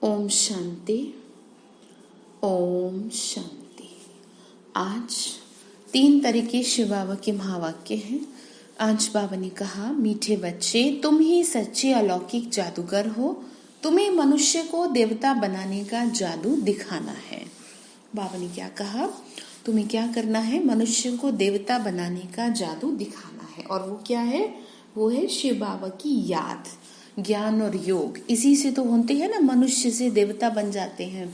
ओम शांति। ओम शांति। आज 3 तरीके शिव बाबा के महावाक्य हैं। आज बाबा ने कहा, मीठे बच्चे, तुम ही सच्चे अलौकिक जादूगर हो। तुम्हें मनुष्य को देवता बनाने का जादू दिखाना है। बाबा ने क्या कहा? तुम्हें क्या करना है? मनुष्य को देवता बनाने का जादू दिखाना है। और वो क्या है? वो है शिव बाबा की याद, ज्ञान और योग। इसी से तो होते हैं ना, मनुष्य से देवता बन जाते हैं।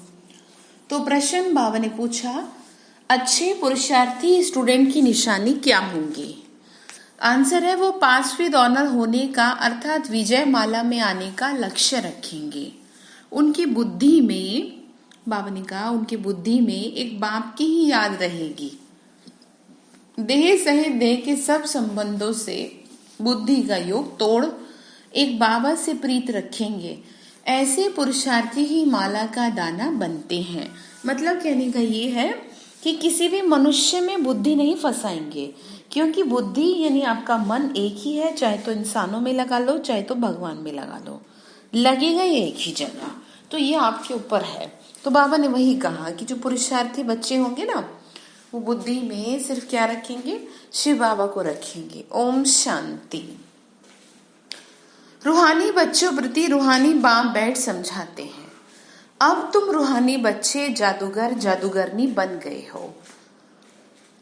तो प्रश्न बाबा ने पूछा, अच्छे पुरुषार्थी स्टूडेंट की निशानी क्या होंगी? आंसर है, वो पास विद ऑनर होने का अर्थात विजय माला में आने का लक्ष्य रखेंगे। उनकी बुद्धि में, बाबा ने कहा, उनकी बुद्धि में एक बाप की ही याद रहेगी। देह सहित देह के सब संबंधों से बुद्धि का योग तोड़ एक बाबा से प्रीत रखेंगे। ऐसे पुरुषार्थी ही माला का दाना बनते हैं। मतलब कहने का ये है कि किसी भी मनुष्य में बुद्धि नहीं फंसाएंगे, क्योंकि बुद्धि यानी आपका मन एक ही है। चाहे तो इंसानों में लगा लो, चाहे तो भगवान में लगा लो, लगेगा ये एक ही जगह। तो ये आपके ऊपर है। तो बाबा ने वही कहा कि जो पुरुषार्थी बच्चे होंगे ना, वो बुद्धि में सिर्फ क्या रखेंगे? शिव बाबा को रखेंगे। ओम शांति। रूहानी बच्चों प्रति रूहानी बाप बैठ समझाते हैं, अब तुम रूहानी बच्चे जादूगर जादूगरनी बन गए हो।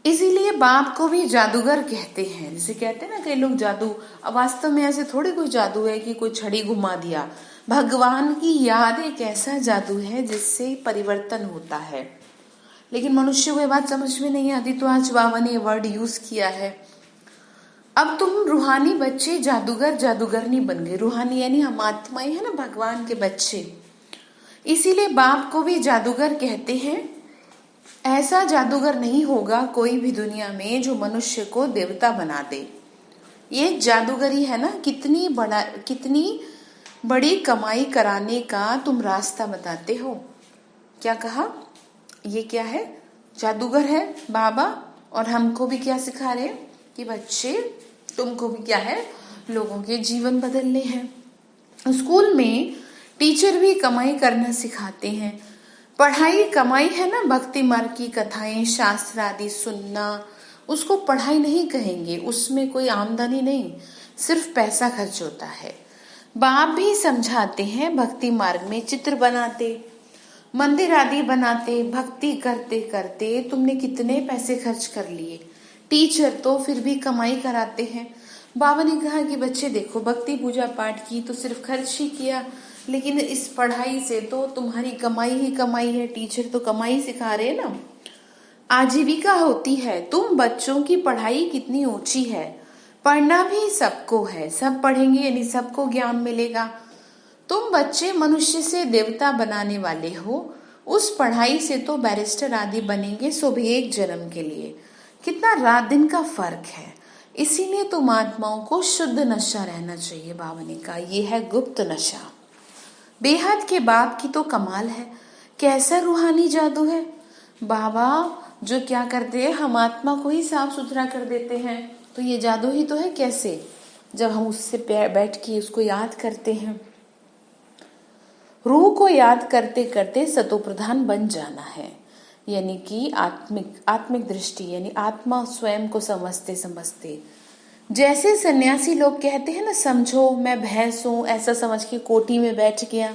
इसीलिए बाप को भी जादूगर कहते हैं। जैसे कहते हैं ना कई लोग जादू, अब वास्तव में ऐसे थोड़ी कोई जादू है कि कोई छड़ी घुमा दिया। भगवान की याद एक ऐसा जादू है जिससे परिवर्तन होता है। लेकिन मनुष्य को ये बात समझ में नहीं आती, तो आज बाबा ने ये वर्ड यूज किया है, अब तुम रूहानी बच्चे जादूगर जादूगरनी बन गए। रूहानी यानी हम आत्माएं हैं ना, भगवान के बच्चे। इसीलिए बाप को भी जादूगर कहते हैं। ऐसा जादूगर नहीं होगा कोई भी दुनिया में जो मनुष्य को देवता बना दे। ये जादूगरी है ना, कितनी बड़ी कमाई कराने का तुम रास्ता बताते हो। क्या कहा? ये क्या है? जादूगर है बाबा, और हमको भी क्या सिखा रहे हैं कि बच्चे तुमको भी क्या है, लोगों के जीवन बदलने हैं। स्कूल में टीचर भी कमाई करना सिखाते हैं। पढ़ाई कमाई है ना, भक्ति मार्ग की कथाएं, शास्त्र आदि सुनना, उसको पढ़ाई नहीं कहेंगे। उसमें कोई आमदनी नहीं, सिर्फ पैसा खर्च होता है। बाप भी समझाते हैं, भक्ति मार्ग में चित्र बनाते, मंदिर आदि बनाते, भक्ति करते करते तुमने कितने पैसे खर्च कर लिए। टीचर तो फिर भी कमाई कराते हैं। बाबा ने कहा कि बच्चे देखो, भक्ति पूजा पाठ की तो सिर्फ खर्च ही किया, लेकिन इस पढ़ाई से तो तुम्हारी कमाई ही कमाई है। टीचर तो कमाई सिखा रहे हैं ना, आजीविका होती है। तुम बच्चों की पढ़ाई कितनी ऊंची है। पढ़ना भी सबको है, सब पढ़ेंगे यानी सबको ज्ञान मिलेगा। तुम बच्चे मनुष्य से देवता बनाने वाले हो। उस पढ़ाई से तो बैरिस्टर आदि बनेंगे, सो भी एक जन्म के लिए। कितना रात दिन का फर्क है। इसीलिए तुम आत्माओं को शुद्ध नशा रहना चाहिए। बाबा ने कहा, ये है गुप्त नशा। बेहद के बाप की तो कमाल है। कैसा रूहानी जादू है। बाबा जो क्या करते हैं, हम आत्मा को ही साफ सुथरा कर देते हैं। तो ये जादू ही तो है। कैसे? जब हम उससे बैठ के उसको याद करते हैं। रूह को याद करते करते सतो प्रधान बन जाना है, यानी कि आत्मिक दृष्टि, यानी आत्मा स्वयं को समझते समझते। जैसे सन्यासी लोग कहते हैं ना, समझो मैं भैंस हूं, ऐसा समझ के कोठी में बैठ गया,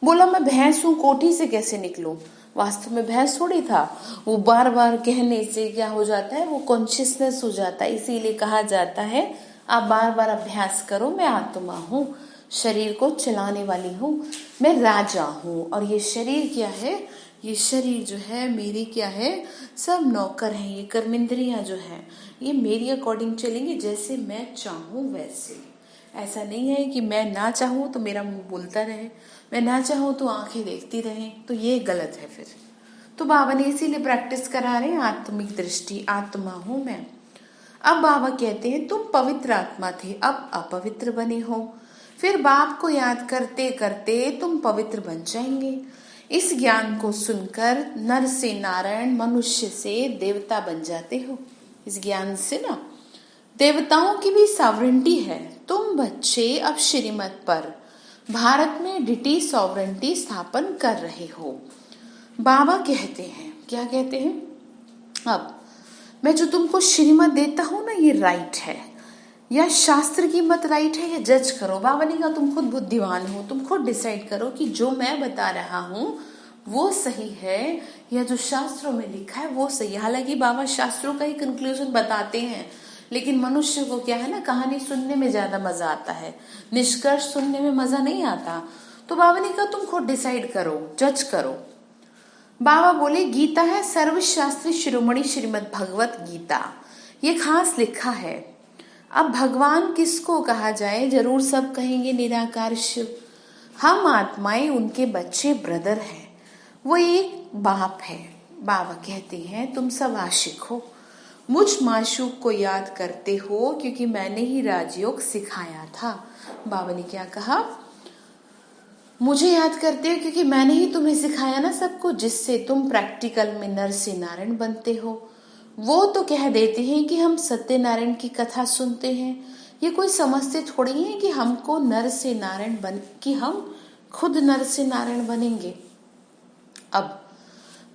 बोला मैं भैंस हूं, कोठी से कैसे निकलूं। वास्तव में भैंस थोड़ी था। वो बार बार कहने से क्या हो जाता है, वो कॉन्शियसनेस हो जाता है। इसीलिए कहा जाता है आप बार बार अभ्यास करो, मैं आत्मा हूँ, शरीर को चलाने वाली हूँ, मैं राजा हूँ। और ये शरीर क्या है? ये शरीर जो है मेरी क्या है, सब नौकर हैं। ये कर्मेंद्रियां जो है ये मेरी अकॉर्डिंग चलेंगे, जैसे मैं चाहूँ वैसे। ऐसा नहीं है कि मैं ना चाहूँ तो मेरा मुंह बोलता रहे, मैं ना चाहूँ तो आंखें देखती रहें, तो ये गलत है फिर। तो बाबा ने इसीलिए प्रैक्टिस करा रहे हैं आत्मिक दृष्टि, आत्मा हूँ मैं। अब बाबा कहते हैं तुम पवित्र आत्मा थे, अब अपवित्र बने हो। फिर बाप को याद करते करते तुम पवित्र बन जाएंगे। इस ज्ञान को सुनकर नर से नारायण, मनुष्य से देवता बन जाते हो। इस ज्ञान से ना देवताओं की भी सॉवरेंटी है। तुम बच्चे अब श्रीमत पर भारत में ब्रिटिश सॉवरेंटी स्थापन कर रहे हो। बाबा कहते हैं, क्या कहते हैं, अब मैं जो तुमको श्रीमत देता हूँ ना, ये राइट है या शास्त्र की मत राइट है, या जज करो। बाबा ने कहा तुम खुद बुद्धिमान हो, तुम खुद डिसाइड करो कि जो मैं बता रहा हूँ वो सही है या जो शास्त्रों में लिखा है वो सही है। हालांकि बाबा शास्त्रों का ही कंक्लूजन बताते हैं, लेकिन मनुष्य को क्या है ना, कहानी सुनने में ज्यादा मजा आता है, निष्कर्ष सुनने में मजा नहीं आता। तो बाबा ने कहा तुम खुद डिसाइड करो, जज करो। बाबा बोले गीता है सर्वशास्त्री शिरोमणि श्रीमद् भगवत गीता, ये खास लिखा है। अब भगवान किसको कहा जाए, जरूर सब कहेंगे निराकार शिव। हम आत्माएं उनके बच्चे ब्रदर हैं, वो एक बाप है। बाबा कहते हैं तुम सब आशिक हो, मुझ माशूक को याद करते हो क्योंकि मैंने ही राजयोग सिखाया था। बाबा ने क्या कहा, मुझे याद करते हो क्योंकि मैंने ही तुम्हें सिखाया ना सबको, जिससे तुम प्रैक्टिकल में नर से नारायण बनते हो। वो तो कह देते हैं कि हम सत्यनारायण की कथा सुनते हैं, ये कोई समझते थोड़ी है कि हमको नर से नारायण बन, कि हम खुद नर से नारायण बनेंगे। अब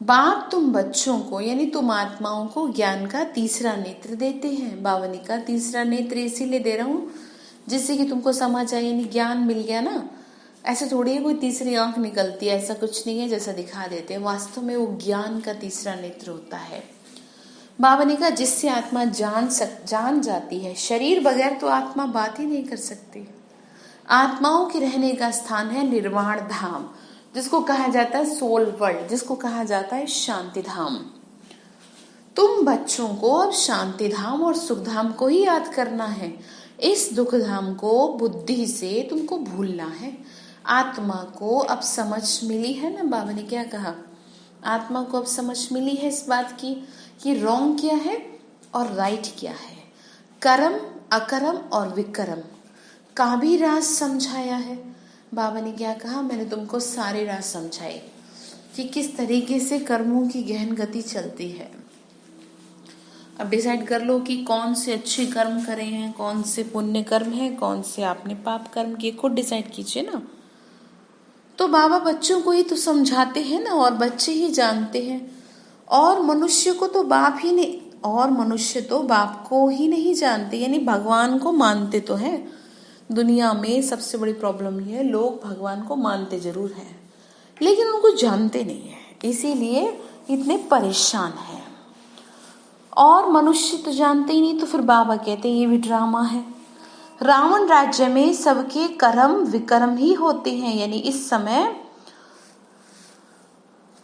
बाप तुम बच्चों को यानी तुम आत्माओं को ज्ञान का तीसरा नेत्र देते हैं। बाबा ने कहा तीसरा नेत्र इसीलिए दे रहा हूँ जिससे कि तुमको समझ आए, यानी ज्ञान मिल गया ना। ऐसे थोड़ी है कोई तीसरी आंख निकलती है, ऐसा कुछ नहीं है जैसा दिखा देते हैं, वास्तव में वो ज्ञान का तीसरा नेत्र होता है। बाबा ने कहा जिससे आत्मा जान जाती है, शरीर बगैर तो आत्मा बात ही नहीं कर सकती। आत्माओं के रहने का स्थान है निर्वाण धाम, जिसको कहा जाता है सोल वर्ल्ड, जिसको कहा जाता है शांति धाम। तुम बच्चों को अब शांति धाम और सुख धाम को ही याद करना है, इस दुख धाम को बुद्धि से तुमको भूलना है। आत्मा को अब समझ मिली है ना, बाबा ने क्या कहा, आत्मा को अब समझ मिली है इस बात की कि रॉन्ग क्या है और राइट क्या है, कर्म अकर्म और विकर्म का भी राज समझाया है। बाबा ने क्या कहा, मैंने तुमको सारे राज समझाए कि किस तरीके से कर्मों की गहन गति चलती है। अब डिसाइड कर लो कि कौन से अच्छे कर्म करे हैं, कौन से पुण्य कर्म है, कौन से आपने पाप कर्म किए, खुद डिसाइड कीजिए ना। तो बाबा बच्चों को ही तो समझाते हैं ना, और बच्चे ही जानते हैं, और मनुष्य को तो बाप ही नहीं, और मनुष्य तो बाप को ही नहीं जानते, यानी भगवान को मानते तो हैं। दुनिया में सबसे बड़ी प्रॉब्लम ये है, लोग भगवान को मानते जरूर हैं लेकिन उनको जानते नहीं है, इसीलिए इतने परेशान हैं। और मनुष्य तो जानते ही नहीं, तो फिर बाबा कहते हैं ये भी ड्रामा है। रावण राज्य में सबके कर्म विकर्म ही होते हैं, यानी इस समय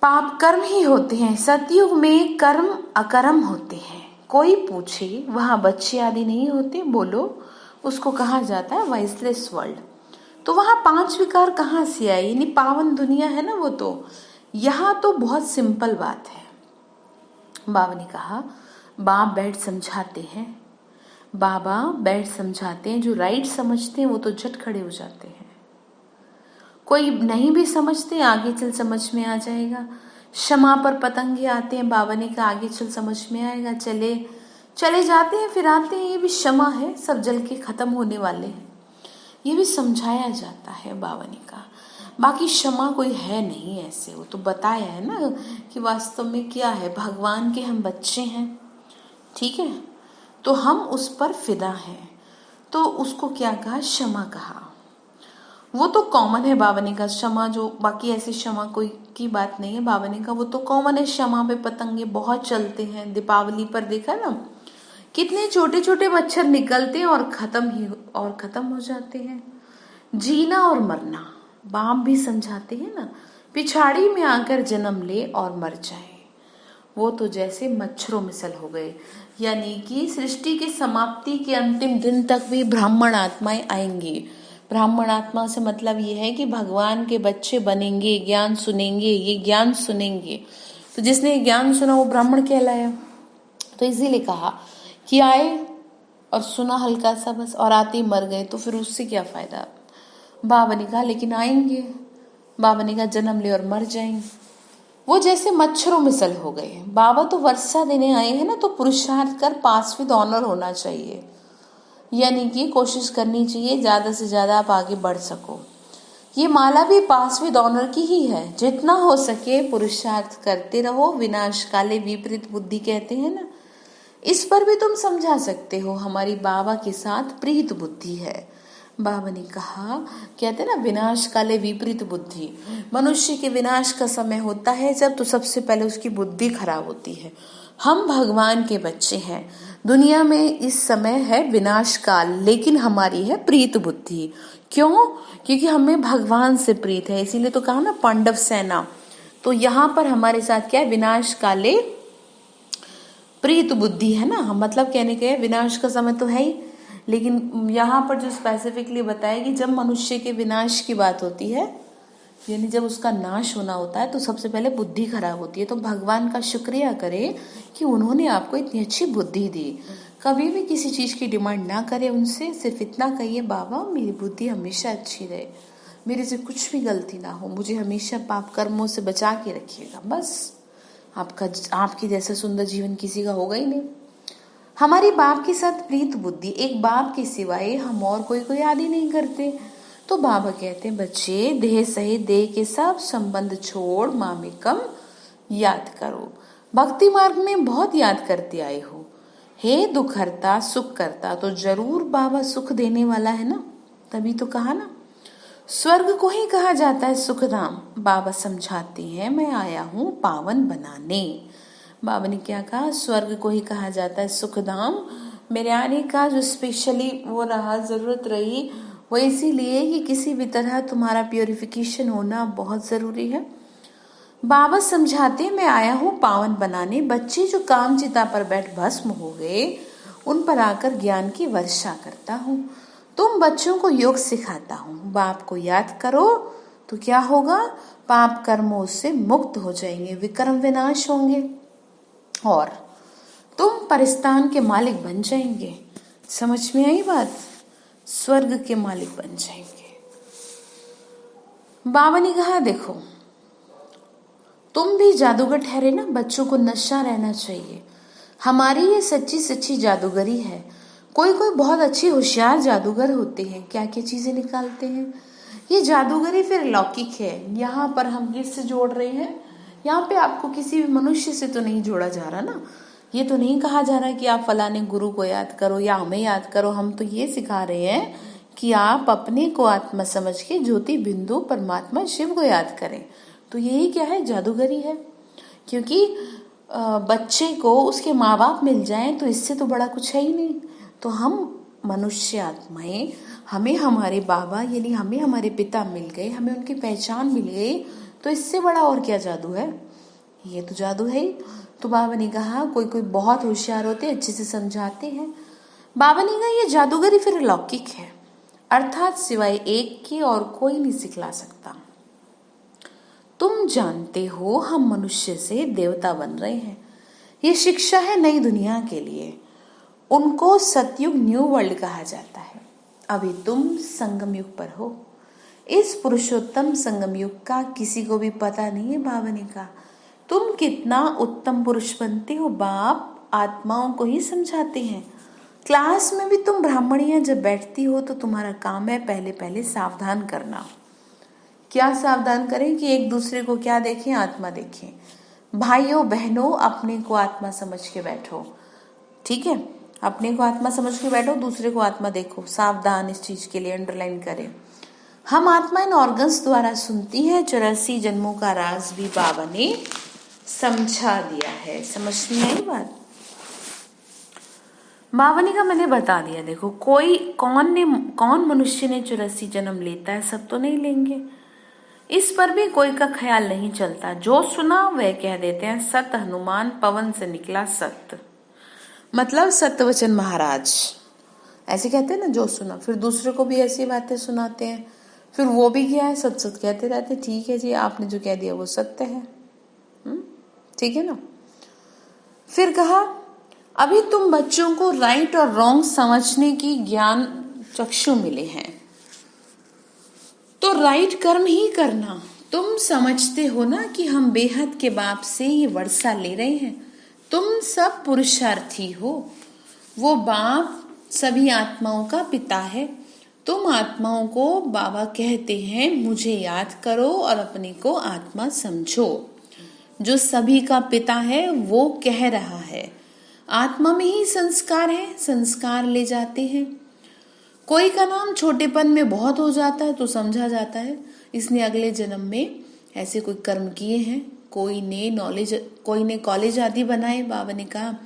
पाप कर्म ही होते हैं। सतयुग में कर्म अकर्म होते हैं। कोई पूछे वहां बच्चे आदि नहीं होते, बोलो उसको कहा जाता है वाइसलेस वर्ल्ड। तो वहां 5 विकार कहाँ से आए, यानी पावन दुनिया है ना वो। तो यहाँ तो बहुत सिंपल बात है। बाबा ने कहा बाप बैठ समझाते हैं, बाबा बैठ समझाते हैं, जो राइट समझते हैं वो तो झट खड़े हो जाते हैं, कोई नहीं भी समझते आगे चल समझ में आ जाएगा। क्षमा पर पतंगे आते हैं, बाबा ने कहा आगे चल समझ में आएगा, चले जाते हैं फिर आते हैं, ये भी क्षमा है, सब जल के खत्म होने वाले हैं, ये भी समझाया जाता है। बाबा ने कहा बाकी क्षमा कोई है नहीं ऐसे, वो तो बताया है ना कि वास्तव में क्या है, भगवान के हम बच्चे हैं, ठीक है, तो हम उस पर फिदा हैं, तो उसको क्या कहा, क्षमा कहा। वो तो कॉमन है, बाबा ने कहा क्षमा, जो बाकी ऐसी क्षमा कोई की बात नहीं है। बाबा ने कहा वो तो कॉमन है, क्षमा पे पतंगे बहुत चलते हैं। दीपावली पर देखा ना कितने छोटे छोटे मच्छर निकलते हैं और खत्म हो जाते हैं। जीना और मरना बाप भी समझाते हैं ना, पिछाड़ी में आकर जन्म ले और मर जाए, वो तो जैसे मच्छरों मिसल हो गए। यानी कि सृष्टि के समाप्ति के अंतिम दिन तक भी ब्राह्मण आत्माएं आएंगी। ब्राह्मण आत्मा से मतलब ये है कि भगवान के बच्चे बनेंगे, ज्ञान सुनेंगे, ये ज्ञान सुनेंगे। तो जिसने ज्ञान सुना वो ब्राह्मण कहलाया। तो इसीलिए कहा कि आए और सुना हल्का सा बस, और आते ही मर गए, तो फिर उससे क्या फायदा। बाबा ने कहा लेकिन आएंगे, बाबा ने कहा जन्म ले और मर जाएंगे, वो जैसे मच्छरों मिसल हो गए। बाबा तो वर्षा देने आए हैं ना, तो पुरुषार्थ कर पास विद ऑनर होना चाहिए, यानी कि कोशिश करनी चाहिए ज्यादा से ज्यादा आप आगे बढ़ सको। ये माला भी पास विद ऑनर की ही है। जितना हो सके पुरुषार्थ करते रहो, विनाश काले विपरीत बुद्धि कहते हैं ना, इस पर भी तुम समझा सकते हो। हमारी बाबा के साथ प्रीत बुद्धि है। बाबा ने कहा, कहते ना विनाश काले विपरीत बुद्धि, मनुष्य के विनाश का समय होता है जब तो सबसे पहले उसकी बुद्धि खराब होती है। हम भगवान के बच्चे हैं, दुनिया में इस समय है विनाश काल, लेकिन हमारी है प्रीत बुद्धि। क्यों? क्योंकि हमें भगवान से प्रीत है, इसीलिए तो कहा ना पांडव सेना। तो यहाँ पर हमारे साथ क्या है, विनाश काले प्रीत बुद्धि है ना। हम मतलब कहने के विनाश का समय तो है ही, लेकिन यहाँ पर जो स्पेसिफिकली बताया कि जब मनुष्य के विनाश की बात होती है, यानी जब उसका नाश होना होता है, तो सबसे पहले बुद्धि खराब होती है। तो भगवान का शुक्रिया करें कि उन्होंने आपको इतनी अच्छी बुद्धि दी। कभी भी किसी चीज की डिमांड ना करें उनसे, सिर्फ इतना कहिए, बाबा मेरी बुद्धि हमेशा अच्छी रहे, मेरे से कुछ भी गलती ना हो, मुझे हमेशा पाप कर्मों से बचा के रखिएगा। बस आपकी जैसा सुंदर जीवन किसी का होगा ही नहीं। हमारी बाप के साथ प्रीत बुद्धि, एक बाप के सिवाय हम और कोई याद ही नहीं करते। तो बाबा कहते हैं, बच्चे देह सहित देह के सब संबंध छोड़ मामेकम याद करो। भक्ति मार्ग में बहुत याद करते आए हो। हे दुख हरता सुख करता, तो जरूर बाबा सुख देने वाला है ना, तभी तो कहा ना। स्वर्ग को ही कहा जाता है सुखधाम। बाबा समझाते हैं, मैं आया हूँ पावन बनाने। बाबा ने क्या कहा, स्वर्ग को ही कहा जाता है सुखधाम। मेरे आने का जो स्पेशली वो रहा, जरूरत रही, वो इसीलिए कि किसी भी तरह तुम्हारा प्योरिफिकेशन होना बहुत जरूरी है। बाबा समझाते, मैं आया हूँ पावन बनाने। बच्चे जो काम चिता पर बैठ भस्म हो गए, उन पर आकर ज्ञान की वर्षा करता हूँ। तुम बच्चों को योग सिखाता हूँ। बाप को याद करो तो क्या होगा, पाप कर्मों से मुक्त हो जाएंगे, विक्रम विनाश होंगे और तुम परिस्तान के मालिक बन जाएंगे। समझ में आई बात? स्वर्ग के मालिक बन जाएंगे। बाबा ने कहा, देखो तुम भी जादूगर ठहरे ना, बच्चों को नशा रहना चाहिए। हमारी ये सच्ची सच्ची जादूगरी है। कोई बहुत अच्छी होशियार जादूगर होते हैं, क्या क्या चीजें निकालते हैं। ये जादूगरी फिर लौकिक है। यहाँ पर हम किससे जोड़ रहे हैं, यहाँ पे आपको किसी भी मनुष्य से तो नहीं जोड़ा जा रहा ना। ये तो नहीं कहा जा रहा कि आप फलाने गुरु को याद करो या हमें याद करो। हम तो ये सिखा रहे हैं कि आप अपने को आत्मा समझ के ज्योति बिंदु परमात्मा शिव को याद करें। तो यही क्या है, जादूगरी है। क्योंकि बच्चे को उसके माँ बाप मिल जाएं तो इससे तो बड़ा कुछ है ही नहीं। तो हम मनुष्य आत्माएं, हमें हमारे बाबा यानी हमें हमारे पिता मिल गए, हमें उनकी पहचान मिल गई, तो इससे बड़ा और क्या जादू है। ये तो जादू है ही। तो बाबा ने कहा, कोई बहुत होशियार होते हैं, अच्छे से समझाते हैं। बाबा ने कहा, ये जादूगरी फिर लौकिक है, अर्थात सिवाय एक के और कोई नहीं सिखला सकता। तुम जानते हो हम मनुष्य से देवता बन रहे हैं। ये शिक्षा है नई दुनिया के लिए। उनको सतयुग न्यू वर्ल्ड कहा जाता है। अभी तुम संगम युग पर हो। इस पुरुषोत्तम संगम युग का किसी को भी पता नहीं है। बाबा ने कहा, तुम कितना उत्तम पुरुष बनते हो, बाप आत्माओं को ही समझाते हैं। क्लास में भी तुम ब्राह्मणियां जब बैठती हो तो तुम्हारा काम है पहले पहले सावधान करना। क्या सावधान करें कि एक दूसरे को क्या देखें, आत्मा देखें। भाइयों बहनों, अपने को आत्मा समझ के बैठो, ठीक है। अपने को आत्मा समझ के बैठो, दूसरे को आत्मा देखो। सावधान इस चीज के लिए अंडरलाइन करें। हम आत्मा इन ऑर्गन्स द्वारा सुनती है। 84 जन्मों का राज भी बाबा ने समझा दिया है। समझ में आई बात? बाबा ने कहा, मैंने बता दिया। देखो कौन मनुष्य ने 84 जन्म लेता है, सब तो नहीं लेंगे। इस पर भी कोई का ख्याल नहीं चलता। जो सुना वह कह देते हैं, सत हनुमान पवन से निकला सत्य। मतलब सत्यवचन महाराज ऐसे कहते हैं ना, जो सुना। फिर दूसरे को भी ऐसी बातें सुनाते हैं, फिर वो भी क्या है, सच सच कहते रहते। ठीक है जी, आपने जो कह दिया वो सत्य है, ठीक है ना। फिर कहा, अभी तुम बच्चों को राइट और रॉन्ग समझने की ज्ञान चक्षु मिले हैं, तो राइट कर्म ही करना। तुम समझते हो ना कि हम बेहद के बाप से ये वर्षा ले रहे हैं। तुम सब पुरुषार्थी हो। वो बाप सभी आत्माओं का पिता है। तुम आत्माओं को बाबा कहते हैं मुझे याद करो और अपने को आत्मा समझो। जो सभी का पिता है वो कह रहा है आत्मा में ही संस्कार है, संस्कार ले जाते हैं। कोई का नाम छोटेपन में बहुत हो जाता है तो समझा जाता है इसने अगले जन्म में ऐसे कोई कर्म किए हैं। कोई ने कॉलेज आदि बनाए। बाबा ने कहा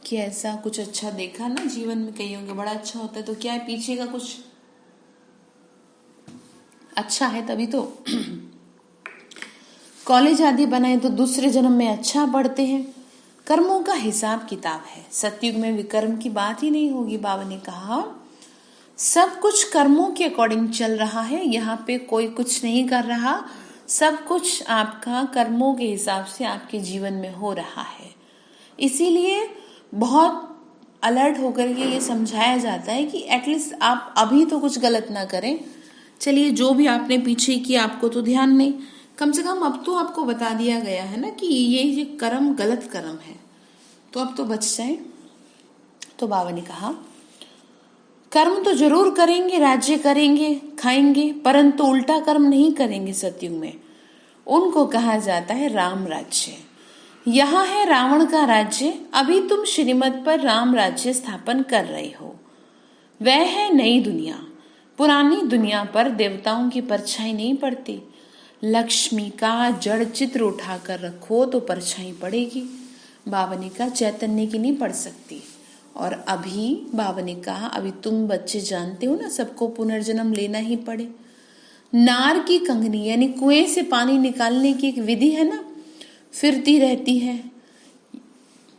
कि ऐसा कुछ अच्छा देखा ना जीवन में, कहीं होंगे बड़ा अच्छा होता है तो क्या है, पीछे का कुछ अच्छा है तभी तो कॉलेज आदि बनाए तो दूसरे जन्म में अच्छा पढ़ते हैं। कर्मों का हिसाब किताब है। सतयुग में विकर्म की बात ही नहीं होगी। बाबा ने कहा सब कुछ कर्मों के अकॉर्डिंग चल रहा है, यहाँ पे कोई कुछ नहीं कर रहा, सब कुछ आपका कर्मों के हिसाब से आपके जीवन में हो रहा है। इसीलिए बहुत अलर्ट होकर के ये समझाया जाता है कि एटलीस्ट आप अभी तो कुछ गलत ना करें। चलिए जो भी आपने पीछे किया आपको तो ध्यान नहीं, कम से कम अब तो आपको बता दिया गया है ना कि ये कर्म गलत कर्म है, तो अब तो बच जाए। तो बाबा ने कहा कर्म तो जरूर करेंगे, राज्य करेंगे, खाएंगे, परंतु उल्टा कर्म नहीं करेंगे। सतयुग में उनको कहा जाता है राम राज्य। यहाँ है रावण का राज्य। अभी तुम श्रीमत पर राम राज्य स्थापन कर रहे हो। वह है नई दुनिया। पुरानी दुनिया पर देवताओं की परछाई नहीं पड़ती। लक्ष्मी का जड़ चित्र उठाकर रखो तो परछाई पड़ेगी। बाबा ने कहा चैतन्य की नहीं पड़ सकती। और अभी बाबा ने कहा अभी तुम बच्चे जानते हो ना सबको पुनर्जन्म लेना ही पड़े। नार की कंगनी यानी कुएं से पानी निकालने की एक विधि है ना, फिरती रहती है।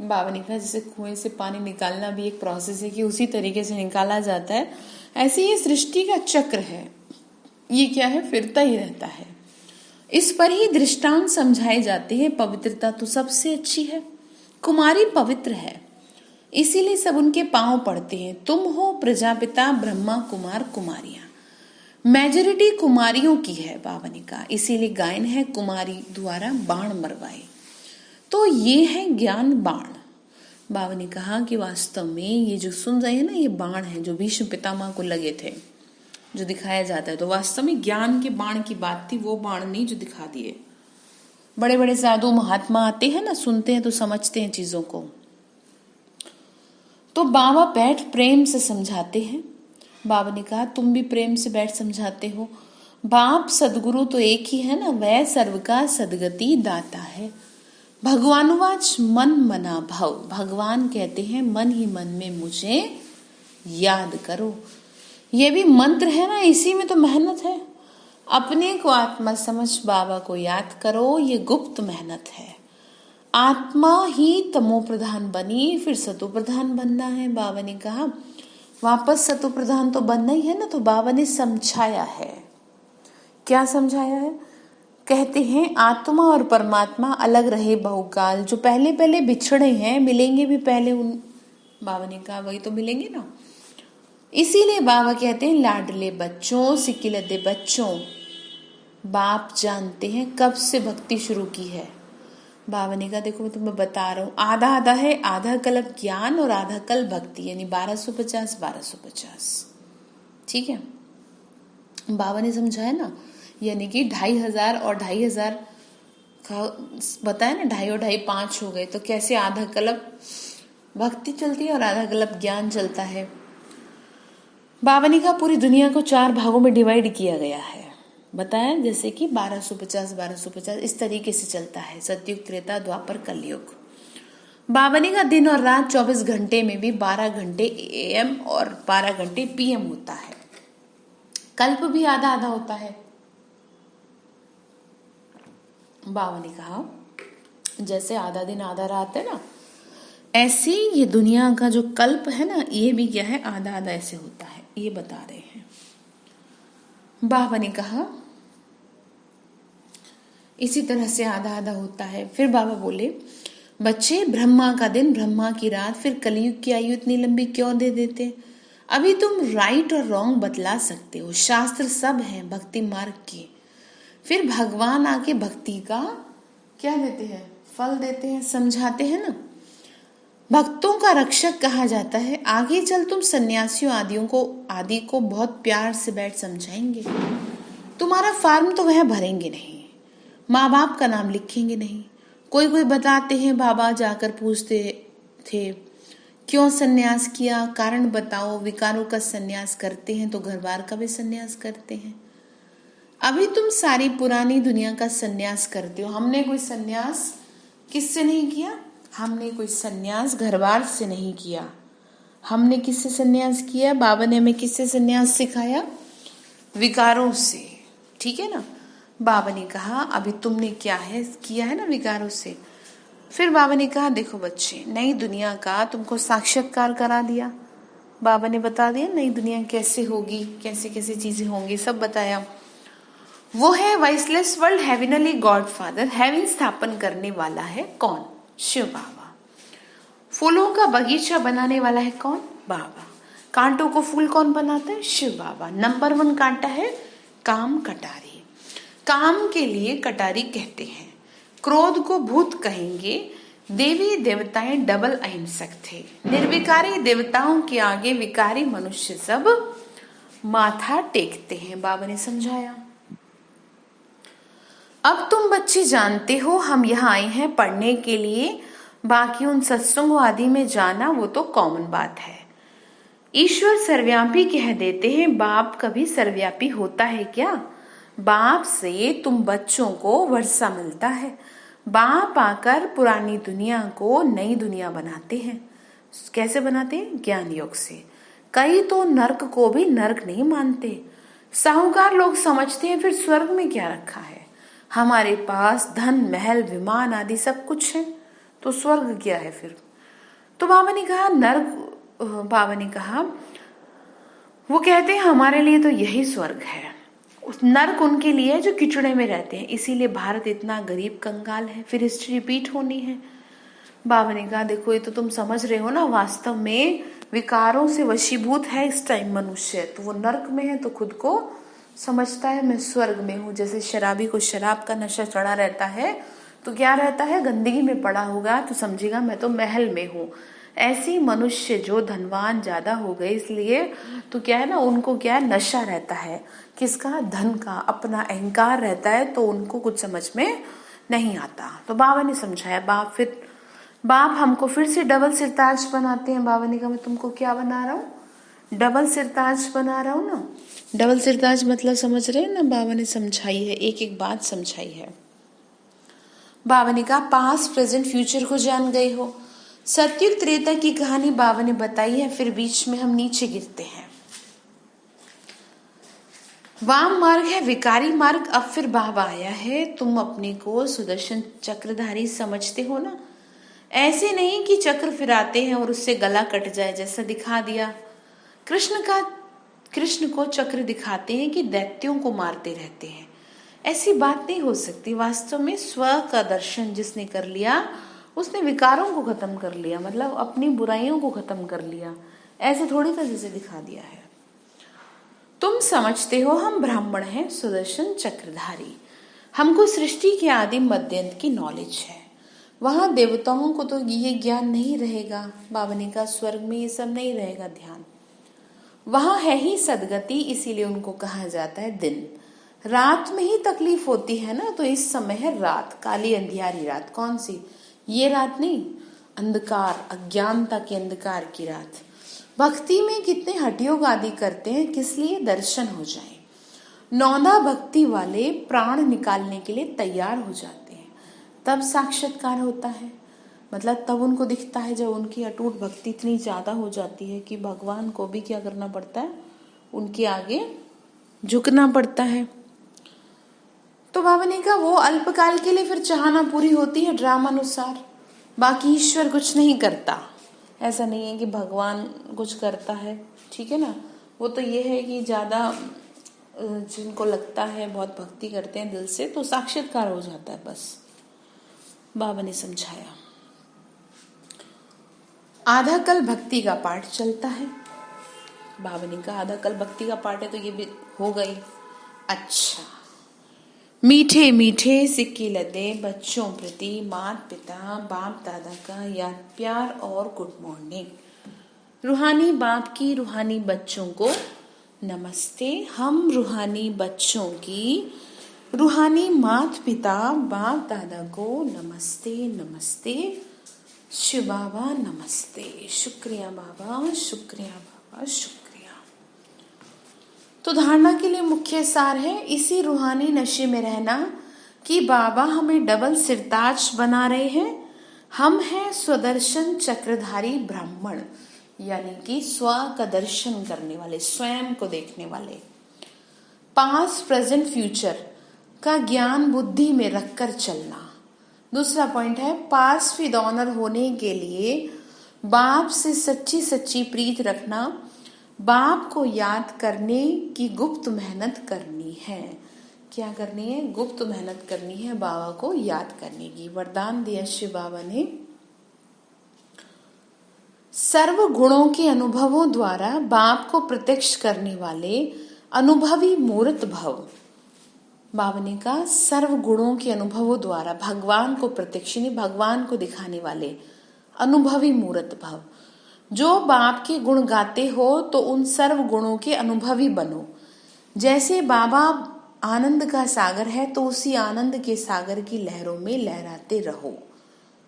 बाबा ने कहा जैसे कुएं से पानी निकालना भी एक प्रोसेस है कि उसी तरीके से निकाला जाता है, ऐसे ये सृष्टि का चक्र है। ये क्या है, फिरता ही रहता है। इस पर ही दृष्टांत समझाए जाते हैं। पवित्रता तो सबसे अच्छी है। कुमारी पवित्र है, इसीलिए सब उनके पांव पड़ते हैं। तुम हो प्रजापिता, ब्रह्मा, कुमार, कुमारियां। मेजॉरिटी कुमारियों की है बाबा ने कहा, इसीलिए गायन है कुमारी द्वारा बाण मरवाए। तो ये है ज्ञान बाण। बाबा ने कहा कि वास्तव में ये जो सुन रहे हैं ना, ये बाण है जो भीष्म पितामह को लगे थे, जो दिखाया जाता है। तो वास्तव में ज्ञान के बाण की बात थी, वो बाण नहीं जो दिखा दिए। बड़े बड़े साधु महात्मा आते हैं ना, सुनते हैं तो समझते हैं चीजों को। तो बाबा बैठ प्रेम से समझाते हैं। बाबा ने कहा तुम भी प्रेम से बैठ समझाते हो। बाप सदगुरु तो एक ही है ना, वह सर्व का सदगति दाता है। भगवानुवाच मन मना भव। भगवान कहते हैं मन ही मन में मुझे याद करो। ये भी मंत्र है ना, इसी में तो मेहनत है। अपने को आत्मा समझ बाबा को याद करो, ये गुप्त मेहनत है। आत्मा ही तमो प्रधान बनी, फिर सतो प्रधान बनना है। बाबा ने कहा वापस सतो प्रधान तो बनना ही है ना, तो बाबा ने समझाया है। क्या समझाया है? कहते हैं आत्मा और परमात्मा अलग रहे बहुकाल। जो पहले पहले बिछड़े हैं मिलेंगे भी पहले उन। बाबा ने कहा वही तो मिलेंगे ना। इसीलिए बाबा कहते हैं लाडले बच्चों, सिकिलदे बच्चों, बाप जानते हैं कब से भक्ति शुरू की है। बाबा ने कहा देखो मैं तुम्हें बता रहा हूँ, आधा आधा है, आधा कल्प ज्ञान और आधा कल भक्ति, यानी 1250 1250। ठीक है, बाबा ने समझाया ना, यानी कि 2500 और 2500 का बताया ना, 2.5 और 2.5 5 हो गए। तो कैसे आधा कल्प भक्ति चलती है और आधा कल्प ज्ञान चलता है। बाबा ने कहा पूरी दुनिया को 4 भागों में डिवाइड किया गया है। बताया जैसे कि 1250 1250 इस तरीके से चलता है। सतयुग, त्रेता, द्वापर, कलयुग। बाबा ने कहा दिन और रात 24 घंटे में भी 12 घंटे AM और 12 घंटे PM होता है। कल्प भी आधा आधा होता है। बाबा ने कहा जैसे आधा दिन आधा रात है ना, ऐसे ये दुनिया का जो कल्प है ना, ये भी क्या है, आधा आधा ऐसे होता है। ये बता रहे हैं। बाबा ने कहा इसी तरह से आधा आधा होता है। फिर बाबा बोले बच्चे ब्रह्मा का दिन, ब्रह्मा की रात, फिर कलयुग की आयु इतनी लंबी क्यों दे देते? अभी तुम राइट और रॉन्ग बतला सकते हो, शास्त्र सब है भक्ति मार्ग के। फिर भगवान आके भक्ति का क्या देते हैं, फल देते हैं, समझाते हैं ना। भक्तों का रक्षक कहा जाता है। आगे चल तुम सन्यासियों आदि को बहुत प्यार से बैठ समझाएंगे। तुम्हारा फार्म तो वह भरेंगे नहीं, माँ बाप का नाम लिखेंगे नहीं। कोई कोई बताते हैं, बाबा जाकर पूछते थे क्यों सन्यास किया, कारण बताओ। विकारों का सन्यास करते हैं तो घर बार का भी सन्यास करते हैं। अभी तुम सारी पुरानी दुनिया का सन्यास करते हो। हमने कोई सन्यास किससे नहीं किया? हमने कोई सन्यास घर बार से नहीं किया। हमने किससे सन्यास किया? बाबा ने हमें किससे सन्यास सिखाया? विकारों से। ठीक है ना। बाबा ने कहा अभी तुमने क्या है किया है ना, विकारों से। फिर बाबा ने कहा देखो बच्चे, नई दुनिया का तुमको साक्षात्कार करा दिया। बाबा ने बता दिया नई दुनिया कैसे होगी, कैसे कैसे चीजें होंगी, सब बताया। वो है viceless world, heavenly God father. Heaven स्थापन करने वाला है कौन? शिव बाबा। फूलों का बगीचा बनाने वाला है कौन? बाबा। कांटों को फूल कौन बनाता है? शिव बाबा। नंबर 1 कांटा है काम कटारी। काम के लिए कटारी कहते हैं। क्रोध को भूत कहेंगे। देवी देवताएं डबल अहिंसक थे। निर्विकारी देवताओं के आगे विकारी मनुष्य सब माथा टेकते हैं। बाबा ने समझाया। अब तुम बच्चे जानते हो हम यहाँ आए हैं पढ़ने के लिए। बाकी उन सत्संगों आदि में जाना वो तो कॉमन बात है। ईश्वर सर्वव्यापी कह देते हैं, बाप कभी सर्वव्यापी होता है क्या? बाप से तुम बच्चों को वर्षा मिलता है। बाप आकर पुरानी दुनिया को नई दुनिया बनाते हैं। कैसे बनाते हैं? ज्ञान योग से। कई तो नर्क को भी नर्क नहीं मानते। साहूकार लोग समझते हैं फिर स्वर्ग में क्या रखा है। हमारे पास धन महल विमान आदि सब कुछ है, तो स्वर्ग क्या है फिर? तो बाबा ने कहा बाबा ने कहा वो कहते हैं हमारे लिए तो यही स्वर्ग है। नर्क उनके लिए है जो किचड़े में रहते हैं। इसीलिए भारत इतना गरीब कंगाल है। फिर हिस्ट्री रिपीट होनी है। बाबा ने कहा देखो ये तो तुम समझ रहे हो ना, वास्तव में विकारों से वशीभूत है इस टाइम मनुष्य। तो वो नर्क में है तो खुद को समझता है मैं स्वर्ग में हूँ। जैसे शराबी को शराब का नशा चढ़ा रहता है तो क्या रहता है, गंदगी में पड़ा होगा तो समझेगा मैं तो महल में हूँ। ऐसी मनुष्य जो धनवान ज्यादा हो गए इसलिए तो क्या है ना, उनको क्या है नशा रहता है किसका? धन का। अपना अहंकार रहता है तो उनको कुछ समझ में नहीं आता। तो बाबा ने समझाया। बाप हमको फिर से डबल सिरताज बनाते हैं। बाबा ने कहा मैं तुमको क्या बना रहा हूँ? डबल सिरताज बना रहा हूँ ना। डबल सिरताज मतलब समझ रहे हैं ना? बाबा ने समझाई है, एक एक बात समझाई है। बाबा ने कहा पास्ट प्रेजेंट फ्यूचर को जान गए हो। सतयुग त्रेता की कहानी बाबा ने बताई है। फिर बीच में हम नीचे गिरते हैं। वाम मार्ग है विकारी मार्ग। अब फिर बाबा आया है। तुम अपने को सुदर्शन चक्रधारी समझते हो ना। ऐसे नहीं कि चक्र फिराते हैं और उससे गला कट जाए जैसा दिखा दिया। कृष्ण को चक्र दिखाते हैं कि दैत्यों को मारते रहते हैं। ऐसी बात नहीं हो सकती। वास्तव में स्व का दर्शन जिसने कर लिया उसने विकारों को खत्म कर लिया, मतलब अपनी बुराइयों को खत्म कर लिया। ऐसे थोड़ी का जैसे दिखा दिया है। तुम समझते हो हम ब्राह्मण हैं सुदर्शन चक्रधारी। हमको सृष्टि के आदिम मध्यंत की नॉलेज है। वहां देवताओं को तो ये ज्ञान नहीं रहेगा। बाबा ने कहा स्वर्ग में ये सब नहीं रहेगा ध्यान। वहां है ही सदगति, इसीलिए उनको कहा जाता है दिन। रात में ही तकलीफ होती है ना, तो इस समय है रात, काली अंधियारी रात। कौन सी? ये रात नहीं, अंधकार, अज्ञानता के अंधकार की रात। भक्ति में कितने हठयोग आदि करते हैं, किस लिए? दर्शन हो जाए। नौना भक्ति वाले प्राण निकालने के लिए तैयार हो जाते हैं, तब साक्षात्कार होता है। मतलब तब उनको दिखता है जब उनकी अटूट भक्ति इतनी ज्यादा हो जाती है कि भगवान को भी क्या करना पड़ता है, उनके आगे झुकना पड़ता है। तो बाबा ने कहा वो अल्पकाल के लिए फिर चाहना पूरी होती है ड्रामा अनुसार। बाकी ईश्वर कुछ नहीं करता। ऐसा नहीं है कि भगवान कुछ करता है, ठीक है ना। वो तो ये है कि ज्यादा जिनको लगता है बहुत भक्ति करते हैं दिल से तो साक्षात्कार हो जाता है बस। बाबा ने समझाया। आधा कल भक्ति का पाठ चलता है। बाबा ने कहा आधा कल भक्ति का पाठ है तो ये भी हो गई। अच्छा, मीठे मीठे सिक्के लदे बच्चों प्रति माता पिता बाप दादा का याद प्यार और गुड मॉर्निंग। रूहानी बाप की रूहानी बच्चों को नमस्ते। हम रूहानी बच्चों की रूहानी माता पिता बाप दादा को नमस्ते नमस्ते। शिव बाबा नमस्ते। शुक्रिया बाबा, शुक्रिया बाबा, शुक्रिया। तो धारणा के लिए मुख्य सार है इसी रूहानी नशे में रहना कि बाबा हमें डबल सिरताज बना रहे हैं। हम हैं स्वदर्शन चक्रधारी ब्राह्मण, यानी कि स्व का दर्शन करने वाले, स्वयं को देखने वाले। पास्ट प्रेजेंट फ्यूचर का ज्ञान बुद्धि में रखकर चलना। दूसरा पॉइंट है पास्ट विद ऑनर होने के लिए बाप से सच्ची सच्ची प्रीत रखना। बाप को याद करने की गुप्त मेहनत करनी है। क्या करनी है? गुप्त मेहनत करनी है बाबा को याद करने की। वरदान दिया शिव बाबा ने, सर्व गुणों के अनुभवों द्वारा बाप को प्रत्यक्ष करने वाले अनुभवी मूर्त भव। बाबा ने कहा सर्व गुणों के अनुभवों द्वारा भगवान को प्रत्यक्ष, भगवान को दिखाने वाले अनुभवी मूर्त भव। जो बाप के गुण गाते हो तो उन सर्व गुणों के अनुभवी बनो। जैसे बाबा आनंद का सागर है तो उसी आनंद के सागर की लहरों में लहराते रहो।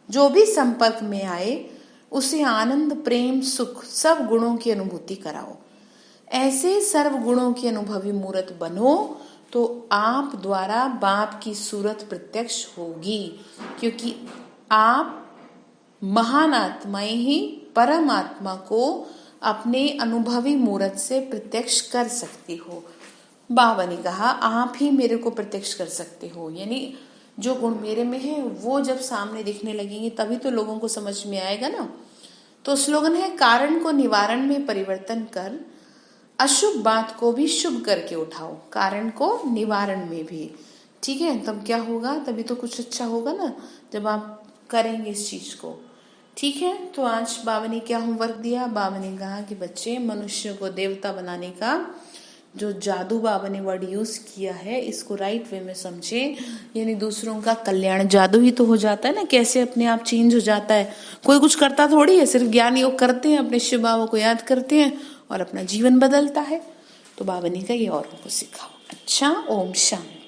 जो भी संपर्क में आए उसे आनंद प्रेम सुख सब गुणों की अनुभूति कराओ। ऐसे सर्व गुणों की अनुभवी मूर्त बनो तो आप द्वारा बाप की सूरत प्रत्यक्ष होगी, क्योंकि आप महान आत्माएं ही परमात्मा को अपने अनुभवी मूर्त से प्रत्यक्ष कर सकती हो। बाबा ने कहा आप ही मेरे को प्रत्यक्ष कर सकते हो, यानी जो गुण मेरे में है वो जब सामने दिखने लगेंगे तभी तो लोगों को समझ में आएगा ना। तो स्लोगन है कारण को निवारण में परिवर्तन कर, अशुभ बात को भी शुभ करके उठाओ। कारण को निवारण में भी, ठीक है, तब क्या होगा? तभी तो कुछ अच्छा होगा ना जब आप करेंगे इस चीज को। ठीक है, तो आज बाबा ने क्या होमवर्क दिया? बाबा ने कहा कि बच्चे मनुष्य को देवता बनाने का जो जादू बाबा ने वर्ड यूज किया है इसको राइट वे में समझे, यानी दूसरों का कल्याण। जादू ही तो हो जाता है ना, कैसे अपने आप चेंज हो जाता है। कोई कुछ करता थोड़ी है, सिर्फ ज्ञान योग करते हैं, अपने शिव बाबा को याद करते हैं और अपना जीवन बदलता है। तो बाबा ने कहा ये औरों को सिखाओ। अच्छा, ओम शांति।